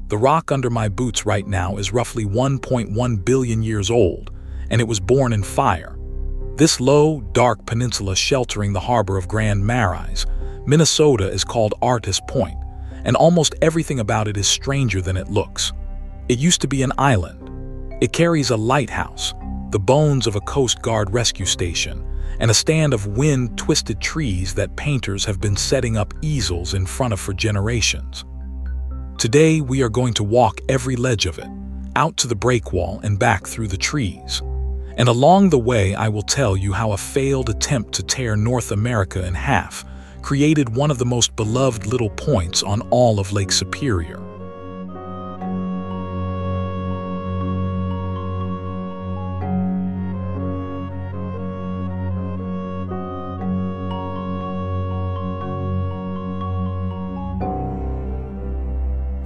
The rock under my boots right now is roughly 1.1 billion years old, and it was born in fire. This low, dark peninsula sheltering the harbor of Grand Marais, Minnesota, is called Artist Point, and almost everything about it is stranger than it looks. It used to be an island. It carries a lighthouse, the bones of a Coast Guard rescue station, and a stand of wind-twisted trees that painters have been setting up easels in front of for generations. Today, we are going to walk every ledge of it, out to the breakwall and back through the trees. And along the way, I will tell you how a failed attempt to tear North America in half created one of the most beloved little points on all of Lake Superior.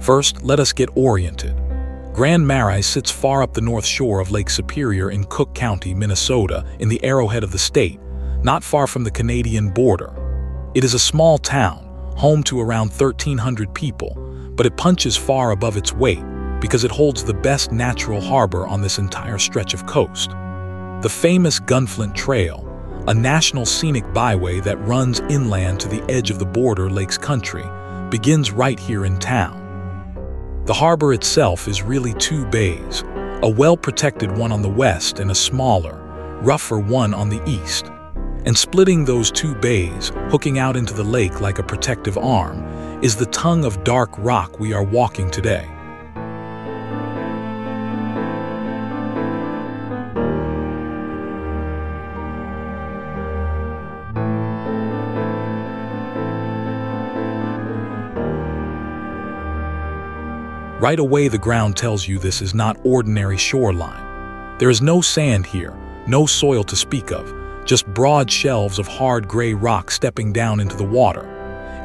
First, let us get oriented. Grand Marais sits far up the north shore of Lake Superior in Cook County, Minnesota, in the arrowhead of the state, not far from the Canadian border. It is a small town, home to around 1,300 people, but it punches far above its weight because it holds the best natural harbor on this entire stretch of coast. The famous Gunflint Trail, a national scenic byway that runs inland to the edge of the border lakes country, begins right here in town. The harbor itself is really two bays, a well-protected one on the west and a smaller, rougher one on the east. And splitting those two bays, hooking out into the lake like a protective arm, is the tongue of dark rock we are walking today. Right away, the ground tells you this is not ordinary shoreline. There is no sand here, no soil to speak of, just broad shelves of hard gray rock stepping down into the water.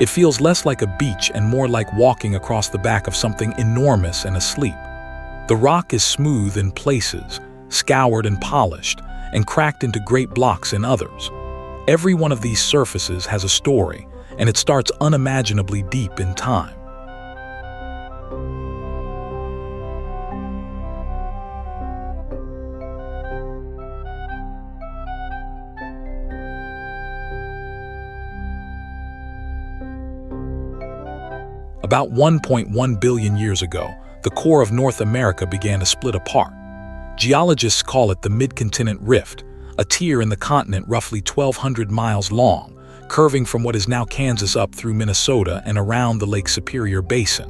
It feels less like a beach and more like walking across the back of something enormous and asleep. The rock is smooth in places, scoured and polished, and cracked into great blocks in others. Every one of these surfaces has a story, and it starts unimaginably deep in time. About 1.1 billion years ago, the core of North America began to split apart. Geologists call it the Mid-Continent Rift, a tier in the continent roughly 1,200 miles long, curving from what is now Kansas up through Minnesota and around the Lake Superior Basin.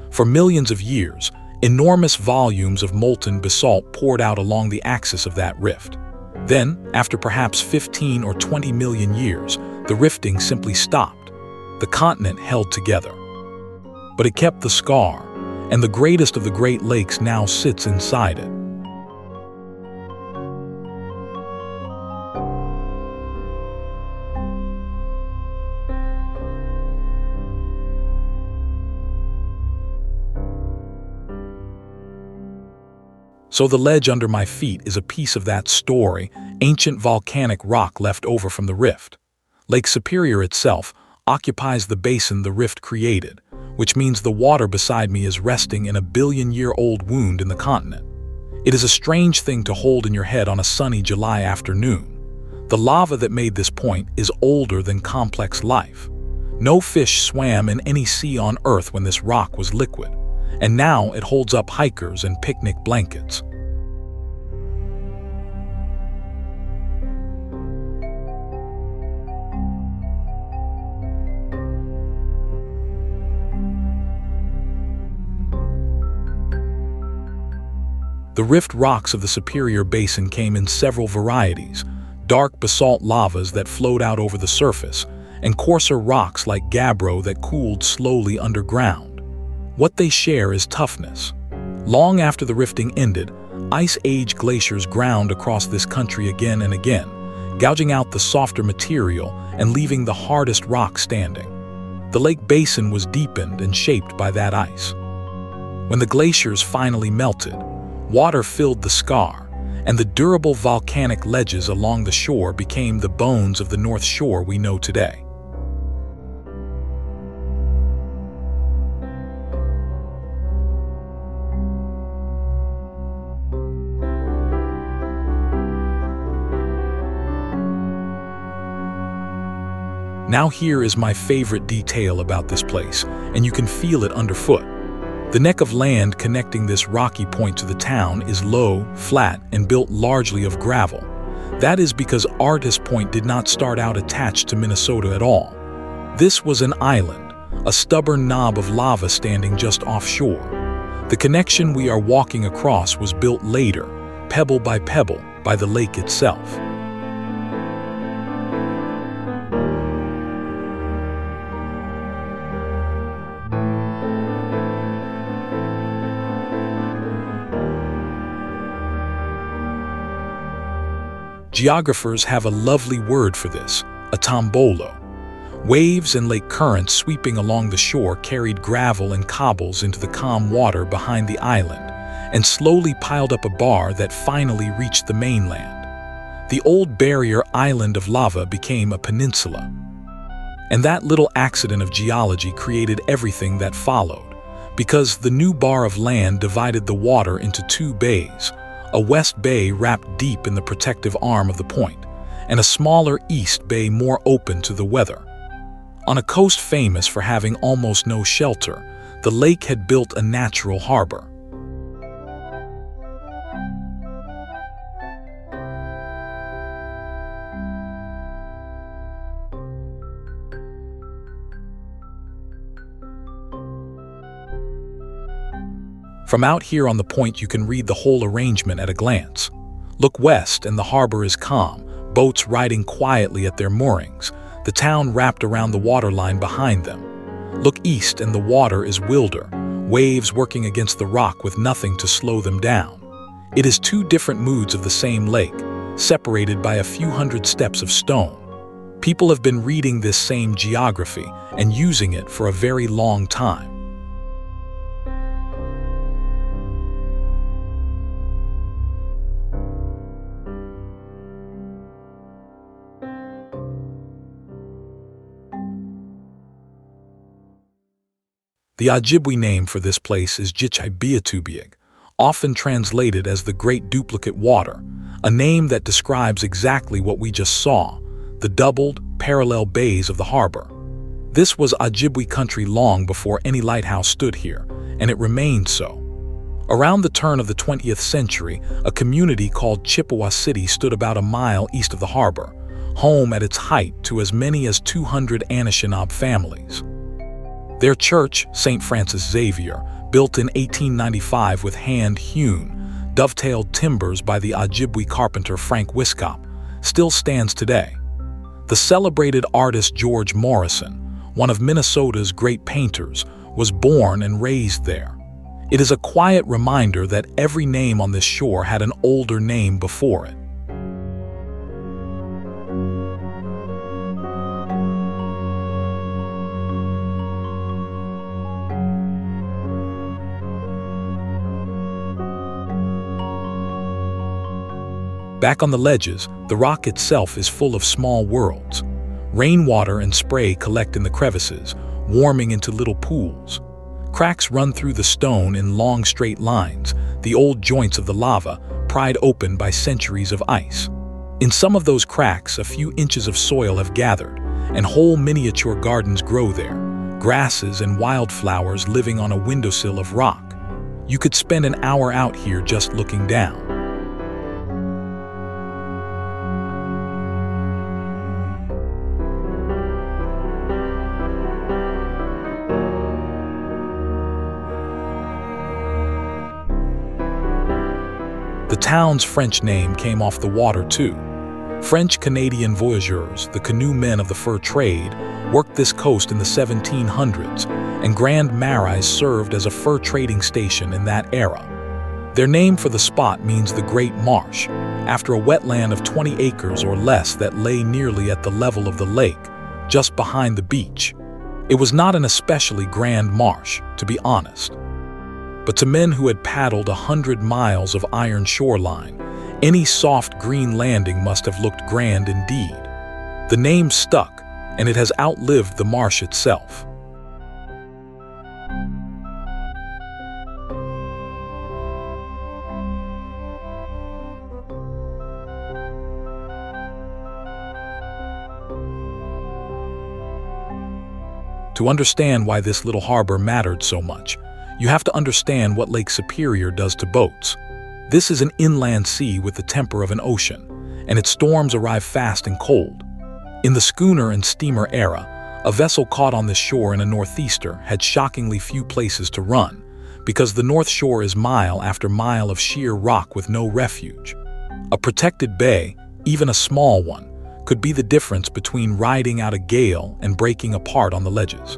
For millions of years, enormous volumes of molten basalt poured out along the axis of that rift. Then, after perhaps 15 or 20 million years, the rifting simply stopped. The continent held together. But it kept the scar, and the greatest of the Great Lakes now sits inside it. So the ledge under my feet is a piece of that story, ancient volcanic rock left over from the rift. Lake Superior itself occupies the basin the rift created, which means the water beside me is resting in a billion-year-old wound in the continent. It is a strange thing to hold in your head on a sunny July afternoon. The lava that made this point is older than complex life. No fish swam in any sea on Earth when this rock was liquid, and now it holds up hikers and picnic blankets. The rift rocks of the Superior Basin came in several varieties: dark basalt lavas that flowed out over the surface, and coarser rocks like gabbro that cooled slowly underground. What they share is toughness. Long after the rifting ended, Ice Age glaciers ground across this country again and again, gouging out the softer material and leaving the hardest rock standing. The lake basin was deepened and shaped by that ice. When the glaciers finally melted, water filled the scar, and the durable volcanic ledges along the shore became the bones of the North Shore we know today. Now here is my favorite detail about this place, and you can feel it underfoot. The neck of land connecting this rocky point to the town is low, flat, and built largely of gravel. That is because Artist Point did not start out attached to Minnesota at all. This was an island, a stubborn knob of lava standing just offshore. The connection we are walking across was built later, pebble by the lake itself. Geographers have a lovely word for this, a tombolo. Waves and lake currents sweeping along the shore carried gravel and cobbles into the calm water behind the island and slowly piled up a bar that finally reached the mainland. The old barrier island of lava became a peninsula. And that little accident of geology created everything that followed, because the new bar of land divided the water into two bays, a west bay wrapped deep in the protective arm of the point, and a smaller east bay more open to the weather. On a coast famous for having almost no shelter, the lake had built a natural harbor. From out here on the point you can read the whole arrangement at a glance. Look west and the harbor is calm, boats riding quietly at their moorings, the town wrapped around the waterline behind them. Look east and the water is wilder, waves working against the rock with nothing to slow them down. It is two different moods of the same lake, separated by a few hundred steps of stone. People have been reading this same geography and using it for a very long time. The Ojibwe name for this place is Gichi Biitoobiig, often translated as the Great Duplicate Water, a name that describes exactly what we just saw, the doubled, parallel bays of the harbor. This was Ojibwe country long before any lighthouse stood here, and it remained so. Around the turn of the 20th century, a community called Chippewa City stood about a mile east of the harbor, home at its height to as many as 200 Anishinaabe families. Their church, St. Francis Xavier, built in 1895 with hand-hewn, dovetailed timbers by the Ojibwe carpenter Frank Wiskop, still stands today. The celebrated artist George Morrison, one of Minnesota's great painters, was born and raised there. It is a quiet reminder that every name on this shore had an older name before it. Back on the ledges, the rock itself is full of small worlds. Rainwater and spray collect in the crevices, warming into little pools. Cracks run through the stone in long straight lines, the old joints of the lava, pried open by centuries of ice. In some of those cracks, a few inches of soil have gathered, and whole miniature gardens grow there, grasses and wildflowers living on a windowsill of rock. You could spend an hour out here just looking down. The town's French name came off the water too. French-Canadian voyageurs, the canoe men of the fur trade, worked this coast in the 1700s, and Grand Marais served as a fur trading station in that era. Their name for the spot means the Great Marsh, after a wetland of 20 acres or less that lay nearly at the level of the lake, just behind the beach. It was not an especially grand marsh, to be honest. But to men who had paddled 100 miles of iron shoreline, any soft green landing must have looked grand indeed. The name stuck, and it has outlived the marsh itself. To understand why this little harbor mattered so much, you have to understand what Lake Superior does to boats. This is an inland sea with the temper of an ocean, and its storms arrive fast and cold. In the schooner and steamer era, a vessel caught on this shore in a northeaster had shockingly few places to run, because the North Shore is mile after mile of sheer rock with no refuge. A protected bay, even a small one, could be the difference between riding out a gale and breaking apart on the ledges.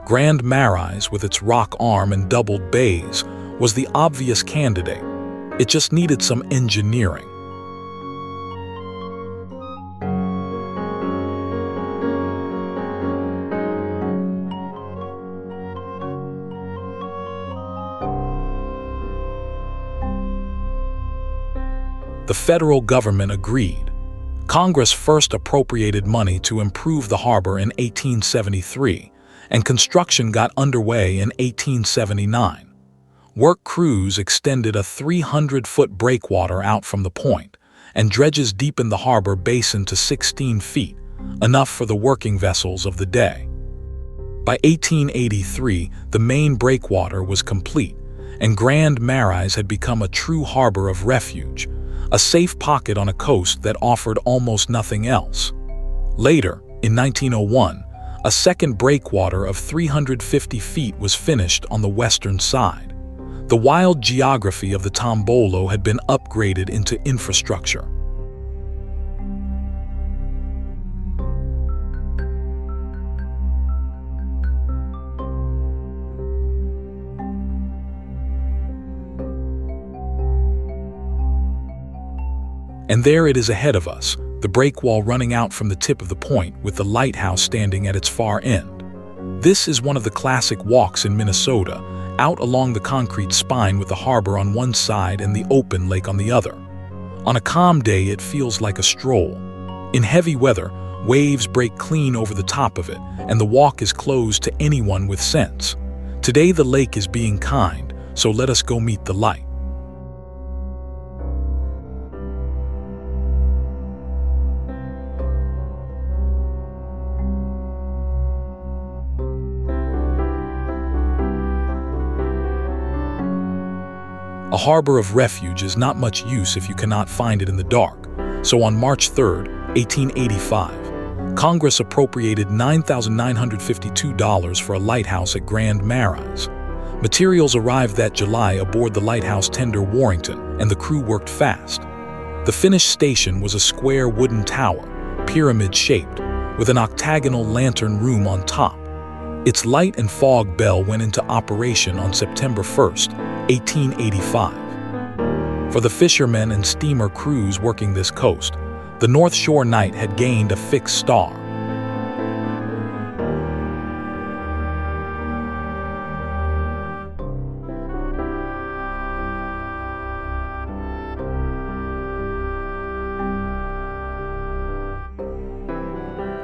Grand Marais, with its rock arm and doubled bays, was the obvious candidate. It just needed some engineering. The federal government agreed. Congress first appropriated money to improve the harbor in 1873, and construction got underway in 1879. Work crews extended a 300-foot breakwater out from the point, and dredges deepened the harbor basin to 16 feet, enough for the working vessels of the day. By 1883, the main breakwater was complete, and Grand Marais had become a true harbor of refuge, a safe pocket on a coast that offered almost nothing else. Later, in 1901, a second breakwater of 350 feet was finished on the western side. The wild geography of the Tombolo had been upgraded into infrastructure. And there it is ahead of us, the breakwall running out from the tip of the point with the lighthouse standing at its far end. This is one of the classic walks in Minnesota, out along the concrete spine with the harbor on one side and the open lake on the other. On a calm day, it feels like a stroll. In heavy weather, waves break clean over the top of it, and the walk is closed to anyone with sense. Today the lake is being kind, so let us go meet the light. A harbor of refuge is not much use if you cannot find it in the dark. So on March 3, 1885, Congress appropriated $9,952 for a lighthouse at Grand Marais. Materials arrived that July aboard the lighthouse tender Warrington, and the crew worked fast. The finished station was a square wooden tower, pyramid-shaped, with an octagonal lantern room on top. Its light and fog bell went into operation on September 1, 1885. For the fishermen and steamer crews working this coast, the North Shore night had gained a fixed star.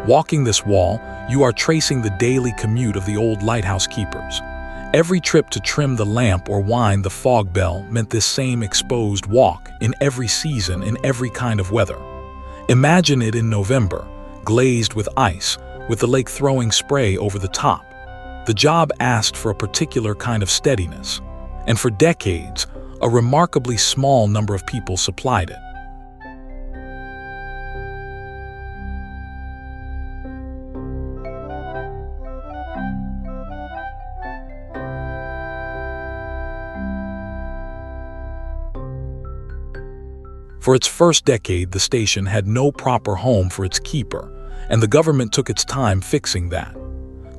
Walking this wall, you are tracing the daily commute of the old lighthouse keepers. Every trip to trim the lamp or wind the fog bell meant this same exposed walk in every season, in every kind of weather. Imagine it in November, glazed with ice, with the lake throwing spray over the top. The job asked for a particular kind of steadiness, and for decades, a remarkably small number of people supplied it. For its first decade, the station had no proper home for its keeper, and the government took its time fixing that.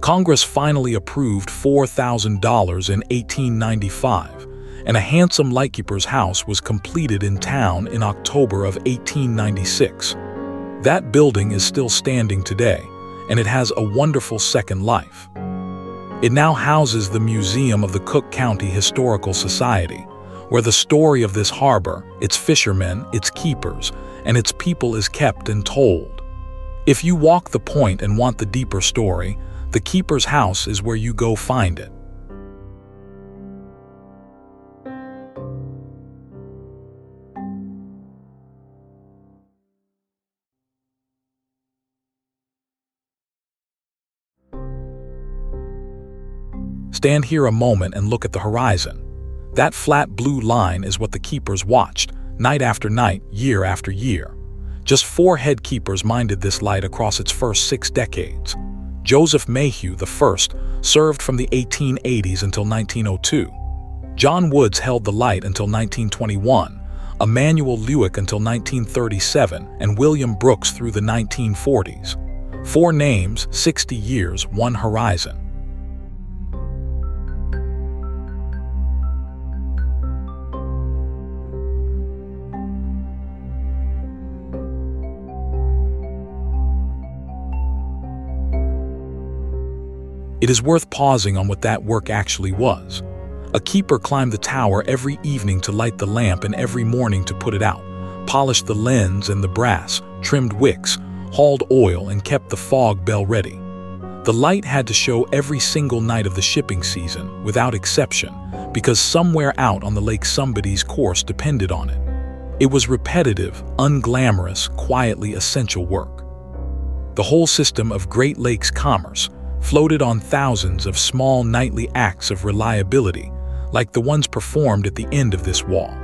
Congress finally approved $4,000 in 1895, and a handsome lightkeeper's house was completed in town in October of 1896. That building is still standing today, and it has a wonderful second life. It now houses the Museum of the Cook County Historical Society, where the story of this harbor, its fishermen, its keepers, and its people is kept and told. If you walk the point and want the deeper story, the keeper's house is where you go find it. Stand here a moment and look at the horizon. That flat blue line is what the keepers watched, night after night, year after year. Just 4 head keepers minded this light across its first 6 decades. Joseph Mayhew I served from the 1880s until 1902. John Woods held the light until 1921, Emmanuel Lewick until 1937, and William Brooks through the 1940s. 4 names, 60 years, 1 horizon. It is worth pausing on what that work actually was. A keeper climbed the tower every evening to light the lamp and every morning to put it out, polished the lens and the brass, trimmed wicks, hauled oil, and kept the fog bell ready. The light had to show every single night of the shipping season, without exception, because somewhere out on the lake somebody's course depended on it. It was repetitive, unglamorous, quietly essential work. The whole system of Great Lakes commerce floated on thousands of small nightly acts of reliability, like the ones performed at the end of this wall.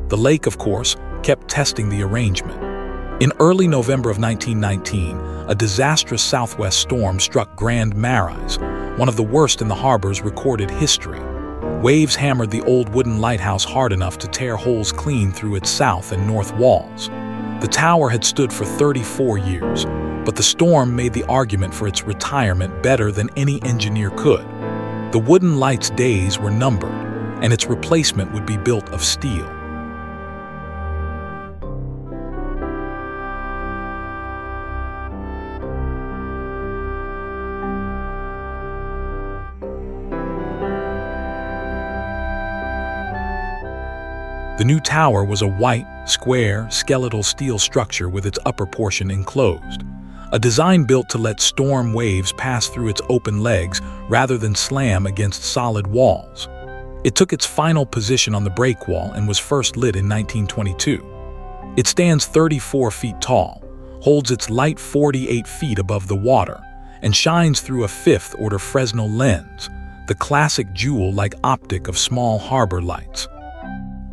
The lake, of course, kept testing the arrangement. In early November of 1919, a disastrous southwest storm struck Grand Marais, one of the worst in the harbor's recorded history. Waves hammered the old wooden lighthouse hard enough to tear holes clean through its south and north walls. The tower had stood for 34 years, but the storm made the argument for its retirement better than any engineer could. The wooden light's days were numbered, and its replacement would be built of steel. The new tower was a white, square, skeletal steel structure with its upper portion enclosed, a design built to let storm waves pass through its open legs rather than slam against solid walls. It took its final position on the breakwall and was first lit in 1922. It stands 34 feet tall, holds its light 48 feet above the water, and shines through a 5th-order Fresnel lens, the classic jewel-like optic of small harbor lights.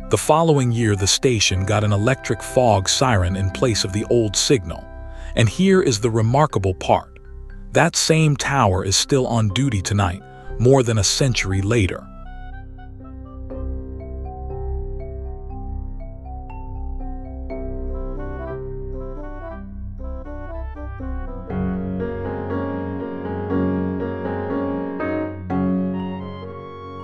The following year, the station got an electric fog siren in place of the old signal. And here is the remarkable part. That same tower is still on duty tonight, more than a century later.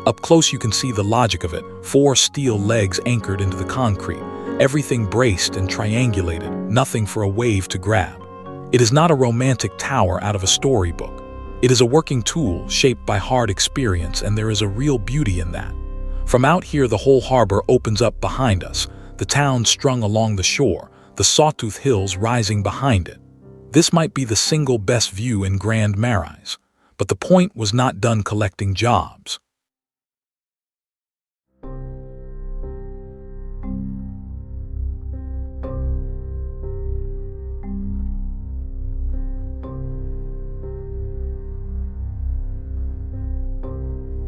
Up close you can see the logic of it, 4 steel legs anchored into the concrete, everything braced and triangulated, nothing for a wave to grab. It is not a romantic tower out of a storybook. It is a working tool shaped by hard experience, and there is a real beauty in that. From out here the whole harbor opens up behind us, the town strung along the shore, the Sawtooth Hills rising behind it. This might be the single best view in Grand Marais, but the point was not done collecting jobs.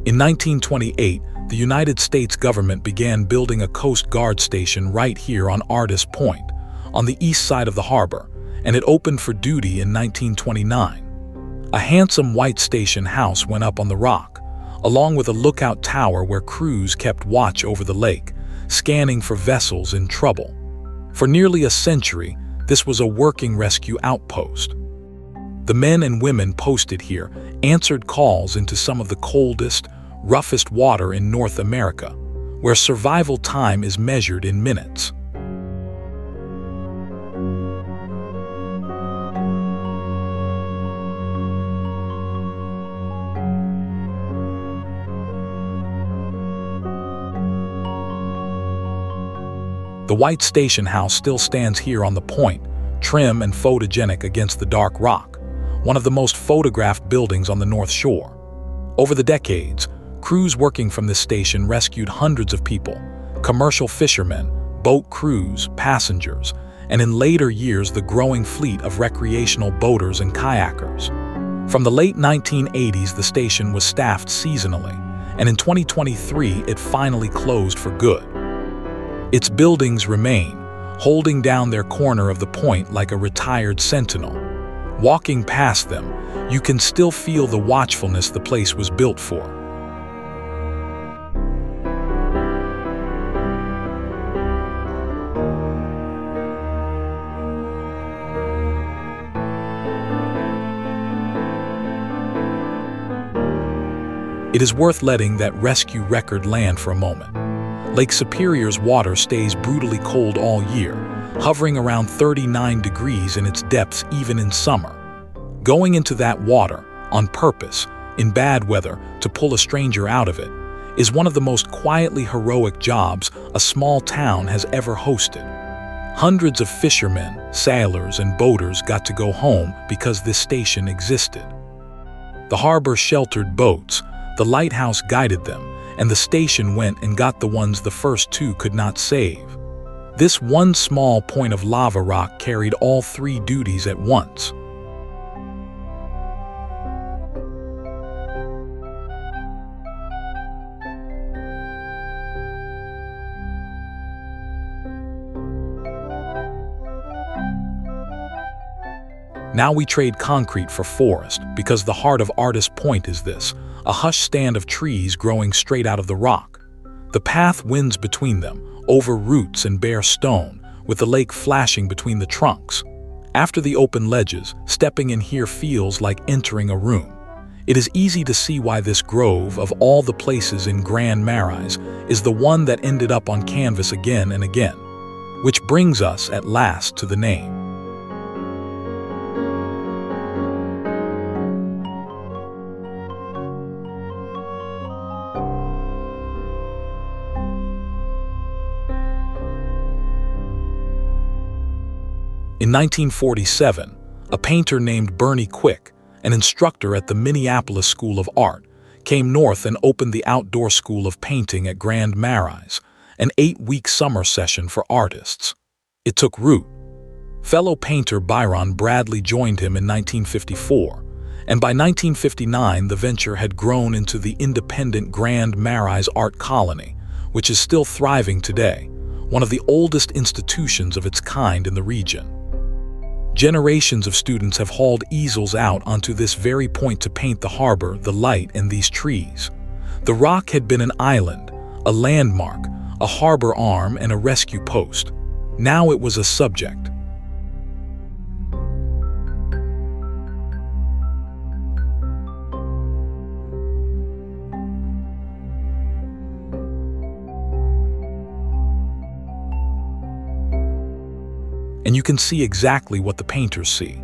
In 1928, the United States government began building a Coast Guard station right here on Artist Point, on the east side of the harbor, and it opened for duty in 1929. A handsome white station house went up on the rock, along with a lookout tower where crews kept watch over the lake, scanning for vessels in trouble. For nearly a century, this was a working rescue outpost. The men and women posted here answered calls into some of the coldest, roughest water in North America, where survival time is measured in minutes. The white station house still stands here on the point, trim and photogenic against the dark rock, one of the most photographed buildings on the North Shore. Over the decades, Crews working from this station rescued hundreds of people, commercial fishermen, boat crews, passengers, and in later years the growing fleet of recreational boaters and kayakers. From the late 1980s, the station was staffed seasonally, and in 2023 it finally closed for good. Its buildings remain, holding down their corner of the point like a retired sentinel. Walking past them, you can still feel the watchfulness the place was built for. It is worth letting that rescue record land for a moment. Lake Superior's water stays brutally cold all year, hovering around 39 degrees in its depths even in summer. Going into that water, on purpose, in bad weather, to pull a stranger out of it, is one of the most quietly heroic jobs a small town has ever hosted. Hundreds of fishermen, sailors, and boaters got to go home because this station existed. The harbor sheltered boats, the lighthouse guided them, and the station went and got the ones the first two could not save. This one small point of lava rock carried all three duties at once. Now we trade concrete for forest, because the heart of Artist Point is this, a hushed stand of trees growing straight out of the rock. The path winds between them, over roots and bare stone, with the lake flashing between the trunks. After the open ledges, stepping in here feels like entering a room. It is easy to see why this grove, of all the places in Grand Marais, is the one that ended up on canvas again and again. Which brings us, at last, to the name. In 1947, a painter named Bernie Quick, an instructor at the Minneapolis School of Art, came north and opened the Outdoor School of Painting at Grand Marais, an 8-week summer session for artists. It took root. Fellow painter Byron Bradley joined him in 1954, and by 1959 the venture had grown into the independent Grand Marais Art Colony, which is still thriving today, one of the oldest institutions of its kind in the region. Generations of students have hauled easels out onto this very point to paint the harbor, the light, and these trees. The rock had been an island, a landmark, a harbor arm, and a rescue post. Now it was a subject. And you can see exactly what the painters see.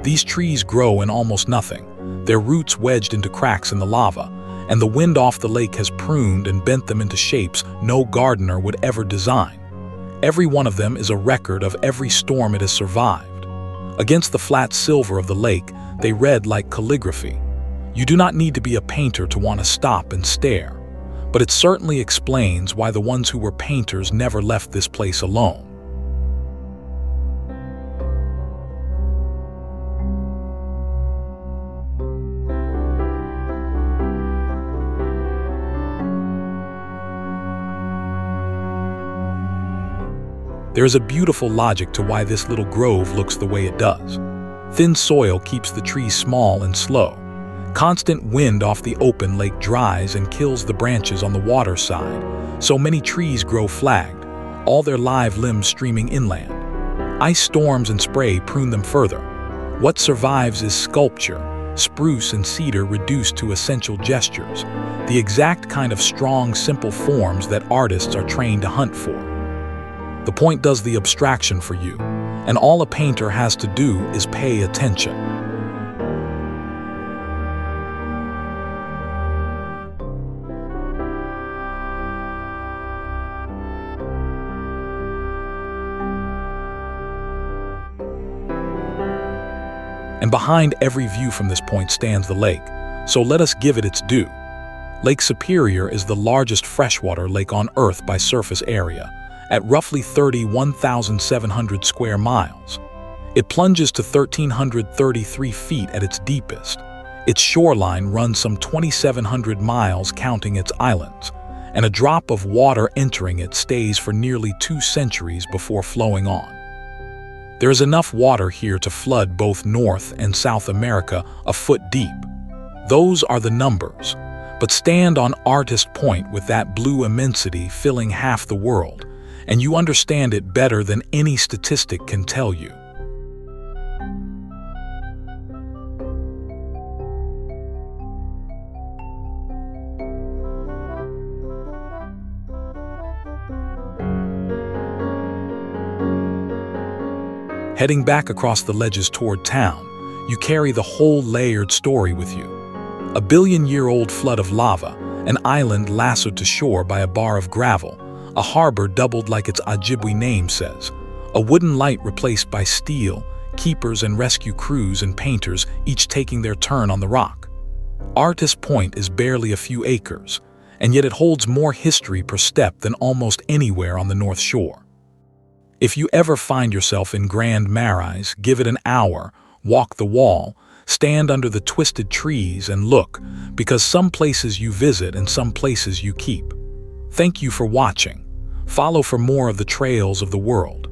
These trees grow in almost nothing, their roots wedged into cracks in the lava, and the wind off the lake has pruned and bent them into shapes no gardener would ever design. Every one of them is a record of every storm it has survived. Against the flat silver of the lake, they read like calligraphy. You do not need to be a painter to want to stop and stare, but it certainly explains why the ones who were painters never left this place alone. There is a beautiful logic to why this little grove looks the way it does. Thin soil keeps the trees small and slow. Constant wind off the open lake dries and kills the branches on the water side, so many trees grow flagged, all their live limbs streaming inland. Ice storms and spray prune them further. What survives is sculpture, spruce and cedar reduced to essential gestures, the exact kind of strong, simple forms that artists are trained to hunt for. The point does the abstraction for you, and all a painter has to do is pay attention. And behind every view from this point stands the lake, so let us give it its due. Lake Superior is the largest freshwater lake on Earth by surface area, at roughly 31,700 square miles. It plunges to 1,333 feet at its deepest. Its shoreline runs some 2,700 miles counting its islands, and a drop of water entering it stays for nearly 2 centuries before flowing on. There is enough water here to flood both North and South America a foot deep. Those are the numbers, but stand on Artist Point with that blue immensity filling half the world, and you understand it better than any statistic can tell you. Heading back across the ledges toward town, you carry the whole layered story with you. A billion-year-old flood of lava, an island lassoed to shore by a bar of gravel, a harbor doubled like its Ojibwe name says, a wooden light replaced by steel, keepers and rescue crews and painters each taking their turn on the rock. Artist Point is barely a few acres, and yet it holds more history per step than almost anywhere on the North Shore. If you ever find yourself in Grand Marais, give it an hour, walk the wall, stand under the twisted trees and look, because some places you visit and some places you keep. Thank you for watching. Follow for more of the trails of the world.